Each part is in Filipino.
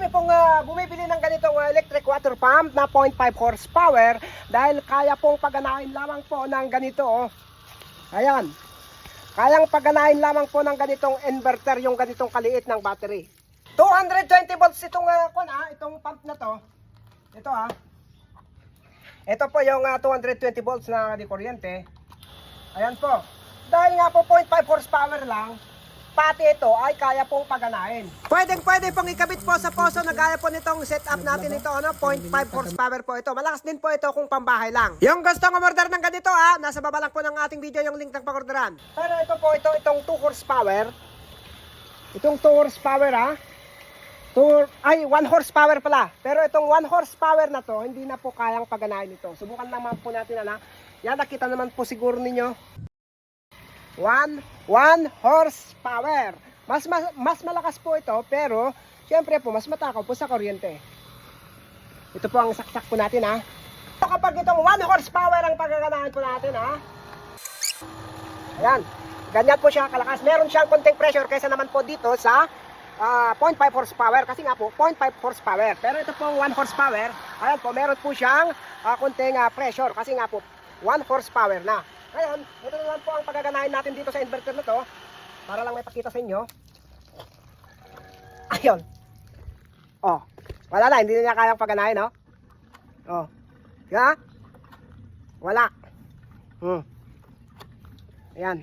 marami pong bumibili ng ganitong electric water pump na 0.5 horsepower dahil kaya pong paganahin lamang po ng ganito. Oh. Ayan. Kayang paganahin lamang po ng ganitong inverter yung ganitong kaliit ng battery. 220 volts itong itong pump na to. Ito Ito po yung 220 volts na di kuryente. Ayan po. Dahil nga po 0.5 horsepower lang, pati ito ay kaya pong paganahin. Pwede pong ikabit po sa poso na gaya po nitong setup natin ito, 0.5 horsepower po ito. Malakas din po ito kung pambahay lang. Yung gustong umorder ng ganito nasa baba lang po ng ating video yung link ng pag-orderan. Pero ito po, itong 2 horsepower. Itong 2 horsepower 1 horsepower pala. Pero itong 1 horsepower na to, hindi na po kayang paganahin ito. Subukan naman po natin Yan, nakita naman po siguro ninyo. 1 horsepower. Mas malakas po ito, pero syempre po mas matakaw po sa kuryente. Ito po ang saksak po natin Kapag itong 1 horsepower ang pagaganahan po natin Ayan. Ganyan po siya kalakas. Meron siyang konting pressure kaysa naman po dito sa 0.5 horsepower kasi nga po 0.5 horsepower. Pero ito pong 1 horsepower, ayan po, meron po siyang konting pressure kasi nga po 1 horsepower na. Ngayon, ito naman po ang pagaganahin natin dito sa inverter na to. Para lang may pakita sa inyo. Ayun. Wala na, hindi na niya kayang paganahin, Diba? Wala. Ayan.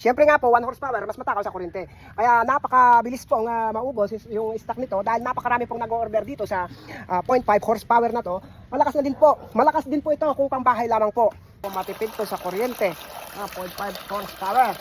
Siyempre nga po, 1 horsepower, mas matakaw sa kuryente. Kaya napakabilis po ang maubos yung stock nito dahil napakarami pong nag-order dito sa 0.5 horsepower na to. Malakas na din po. Malakas din po ito kung pambahay lamang po. Matipid po sa kuryente. 0.5 horsepower.